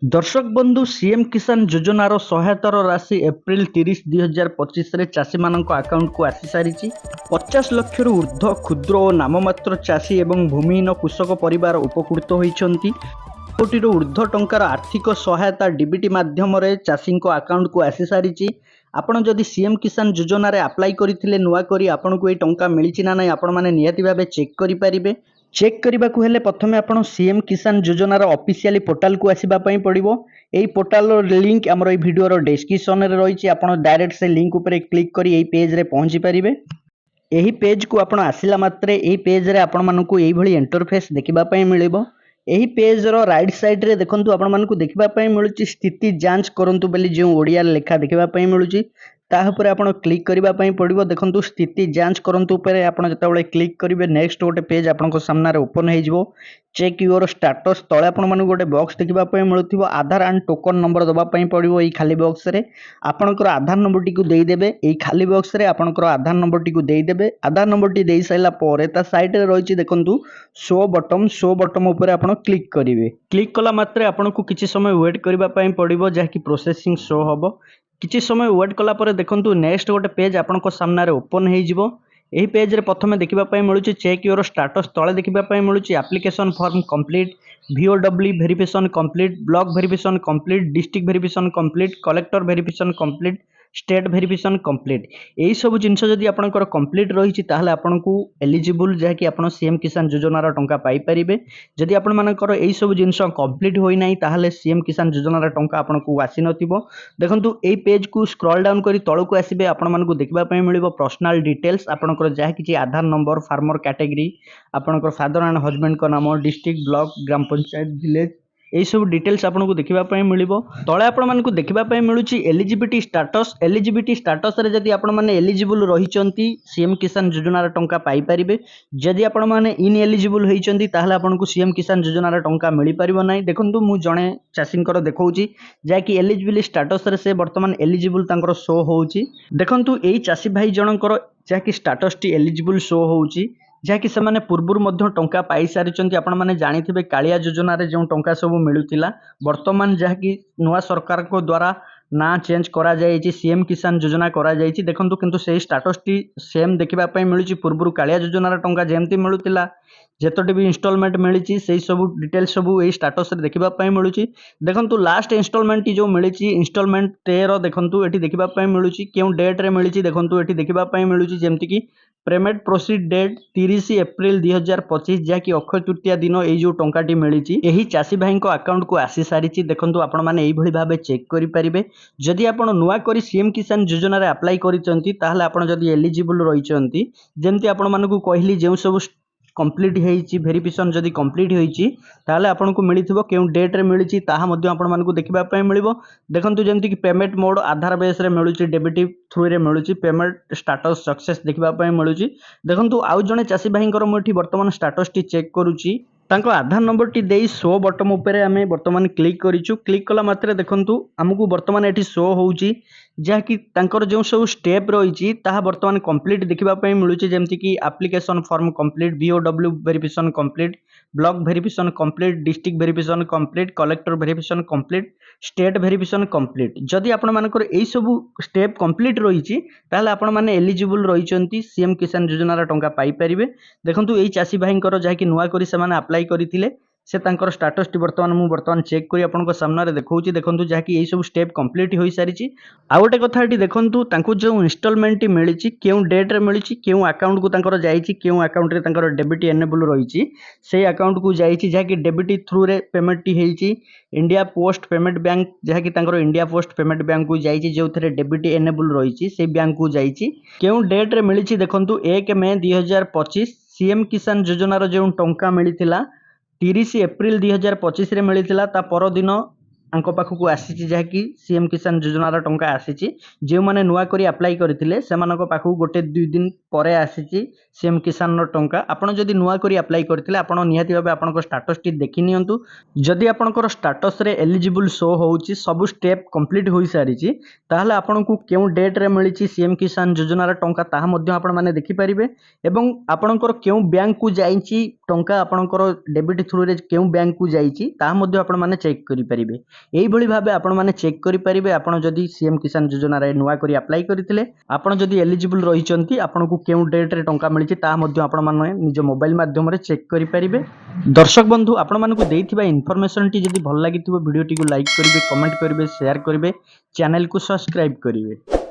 दर्शक बंधु सीएम किसान योजनार सहायतार राशि एप्रिल 30 2025 रे चाषी मानक अकाउंट को आसी सारी 50 लाख ऊर्ध्व क्षुद्र और नाममात्र चाषी एवं भूमिहीन कृषक परिवार उपकृत होती कोटी ऊर्ध्व टंकार आर्थिक सहायता डीबीटी माध्यम चाषी अकाउंट को आसी सारी आपण जदि सीएम किसान योजन अप्लाई करते नुआ करी आपन को टंका मिली ना ना आपण मैंने निहाती भाव चेक करेंगे। चेक करने को हेले प्रथमे आपण सीएम किसान योजनार ऑफिशियल पोर्टाल को आसवाई पड़ो। यही पोर्टाल लिंक आमर ये वीडियो डिस्क्रिप्शन में रही आप डायरेक्ट से लिंक उपर क्लिक कर यही पेज रे पहुंची पारे। यही पेज को आपण आसला मात्रे यही पेज रे आपण मानकु एही भली इंटरफेस देखिबा मिलिबो। यही पेज रो राइट साइड रे देखंतु आपण मानकु देखिबा मिलुची स्थिति जांच करंतु बोली जो ओडिया लेखा देखिबा मिलुची तापर आपण क्लिक करबा पड़ो। देखंतु स्थिति जांच करंतु उपरे आपण जतबेले क्लिक करिवे नेक्स्ट गोटे पेज आपनको सामने ओपन हो जिवो। चेक योर स्टेटस तळे आपण मानकु गोटे बॉक्स देखिबा मिलुथिबो आधार एंड टोकन नंबर दबा पड़ो। एही खाली बॉक्स रे आपनकर आधार नंबर टी को देई देबे। एही खाली बॉक्स रे आपनकर आधार नंबर टी को देई देबे। आधार नंबर टी देई साइला परे ता साइड रे रहिछि देखंतु शो बटन ऊपर आपण क्लिक करिवे। क्लिक कला मात्रे आपनको किछि समय वेट करबा पड़िबो जहा कि प्रोसेसिंग शो हबो। किछि समय वेट कला परे देखंतु नेक्स्ट गोटे पेज आपनको सामने ओपन हो जिवो। यही पेज रे प्रथमे देखिबा मिलुछि चेक योर स्टेटस तळे देखिबा मिलुछि application form complete VOW verification complete block verification complete district verification complete collector verification complete state verification complete यही सब जिनस जदि आपनकर कंप्लीट रही ताहले आपनकु एलिजिबल जहा कि आपण सीएम किसान योजनार टंका पाई परिबे। जदि आपण मानकर एही सब जिनस कंप्लीट होई नाही ताहले सीएम किसान योजनार टंका आपनकु आसी नथिबो। देखंतु एही पेज को स्क्रॉल डाउन करी तळकु आसीबे आपण मानकु देखिबा पई मिलिबो पर्सनल डिटेल्स आपनकर जहा कि आधार नंबर फार्मर कैटेगरी आपनकर फादर एंड हस्बैंड को नाम डिस्ट्रिक्ट ब्लॉक ग्राम पंचायत विलेज यही सब डिटेल्स आपको देखा मिलिबो। तले आपण मानकु देखिबा पई मिलुची एलिजिबिलिटी स्टेटस रे जदि आपण माने एलिजिबल रहिचंती सीएम किसान योजनार टंका पाई परिबे। जदि आपण माने इन एलिजिबल होइचंती ताहले आपनकु सीएम किसान योजनार टंका मिली परिबो नाही। देखंतु मु जणे चाषींकर देखौची जा कि एलिजिबिलिटी स्टेटस रे से वर्तमान एलिजिबल तांकर शो होउची। देखंतु एई चाषी भाई जनकर जा कि स्टेटस टी एलिजिबल शो होउची जहाँकि से पूर्वर मध्य टंका पाई सारी आपण मैंने जानिथिबे कालिया योजना रे जो टंका सब मिलुतिला वर्तमान जहाँकि नुआ सरकार को द्वारा ना चेंज करा जायछि सीएम किसान योजना करा जायछि। देखंतु किंतु सेही स्टेटस टी सेम देखिबा पई मिलुछि पूर्वर कालिया योजना रे टंका जेमति मिलुतिला जेतोटी भी इंस्टॉलमेंट मिली से सब डिटेल सब यही स्टेटस रे देखिबा पई मिलुछि। देखंतु लास्ट इंस्टॉलमेंट जो मिली इंस्टॉलमेंट 13 देखंतु एठी देखिबा पई मिलुछि केउ डेट रे मिली देखंतु एठी देखिबा पई मिलुछि जेमति कि पेमेंट प्रोसीड डेट 30 एप्रिल 2025 जहाँकि अक्षय तृतीया दिन ये जो टंकाटी मिली यही चाषी भाई अकाउंट को आसी सारी। देखो आपण मैंने यही भाव चेक करेंगे जदि आप नुआ कर सीएम किसान योजना अप्लाई कर एलिजिबल रही जमती आपण मानक कहली जो सब कंप्लीट होइछि वेरिफिकेशन जदि कंप्लीट होइछि ताले आपनको मिलिथिबो केउ डेट रे मिलिछि ताहा मध्ये आपण मानकु देखिबा पय मिलिबो। देखंतु जेमति कि पेमेंट मोड आधार बेस रे मिलुछि डेबिट थ्रू रे मिलुछि पेमेंट स्टेटस सक्सेस देखिबा पय मिलुछि। देखंतु आउ जने चासी भाईंकर मोठी वर्तमान स्टेटस टी चेक करूछि तांको आधार नंबर टी देई शो बटन ऊपर आमे वर्तमान क्लिक करिछु। क्लिक कला मात्रे देखंतु हमकु वर्तमान एठी शो होउछि जहा कि तांकर जो सब स्टेप रही ताहा वर्तमान कंप्लीट देखिबा पय मिलुछि जेमति कि application form complete VOW verification complete block verification complete district verification complete collector verification complete state verification complete. जदि आपण मानकर एई सब स्टेप कंप्लीट रही ताहले आपण माने एलिजिबल रहिचंती सीएम किसान योजनार टंका पाई परिबे। देखंतु एई चासी भाईंकर जहा कि नुआ करी से माने अप्लाई करिथिले से तांकर स्टेटस टी वर्तमान चेक करी आपनको सामने देखौछि। देखंतु जहा कि एई सब स्टेप कंप्लीट होई सारिछि। आ गोटे कथा एटी देखंतु तांको जो इंस्टॉलमेंट टी मिलिछि केउ डेट रे मिलिछि केउ अकाउंट को तांकर जाईछि केउ अकाउंट रे तांकर डेबिट एनेबल रहिछि से अकाउंट को जाईछि जहा कि डेबिट थ्रू रे पेमेंट टी हेइछि इंडिया पोस्ट पेमेंट बैंक जहा कि तांकर इंडिया पोस्ट पेमेंट बैंक को जाईछि जो थरे डेबिट एनेबल रहिछि से बैंक को जाईछि केउ डेट रे मिलिछि। देखंतु 1 मई 2025 सीएम किसान योजना रो जो टंका मिलिथिला 30 एप्रिल 2025 रे मिलिथिला ता पर दिन आंको पाखकु आसीछि जहा कि सीएम किसान योजनार टंका आसीछि जो माने नुआ करी अप्लाई करथिले सेमानको पाखकु गोटे 2 दिन परे आसीछि सीएम किसान रो टंका। आपण जदि नुआ करी अप्लाई करथिले आपण निहाती भाबे आपनको स्टेटस टी देखि नियंतु जदि आपनकर स्टेटस रे एलिजिबल शो होउछि सब स्टेप कंप्लीट होई सारिछि ताहले आपनको केउ डेट रे मिलिछि सीएम किसान योजनार टंका ताहा मध्ये आपण माने देखि परिबे एवं आपनकर केउ बैंक को जाईछि टंका आपनकर डेबिट थ्रू रे केउ बैंक को जाईछि ताहा मध्ये आपण माने चेक करि परिबे। এইଭଳି ଭାବେ ଆପଣମାନେ ଚେକ୍ କରିପାରିବେ ଆପଣ ଯଦି ସିଏମ୍ କିଷାନ ଯୋଜନାରେ ନୂଆ କରି ଆପ୍ଲାଏ କରିଥିଲେ ଆପଣ ଯଦି ଏଲିଜିବୁଲ୍ ରହିଛନ୍ତି ଆପଣଙ୍କୁ କେଉଁ ଡେଟ୍ରେ ଟଙ୍କା ମିଳିଛି ତାହା ମଧ୍ୟ ଆପଣମାନେ ନିଜ ମୋବାଇଲ ମାଧ୍ୟମରେ ଚେକ୍ କରିପାରିବେ। ଦର୍ଶକ ବନ୍ଧୁ ଆପଣମାନଙ୍କୁ ଦେଇଥିବା ଇନଫର୍ମେସନ୍ଟି ଯଦି ଭଲ ଲାଗିଥିବ ଭିଡ଼ିଓଟିକୁ ଲାଇକ୍ କରିବେ, କମେଣ୍ଟ କରିବେ, ସେୟାର କରିବେ, ଚ୍ୟାନେଲକୁ ସବସ୍କ୍ରାଇବ୍ କରିବେ।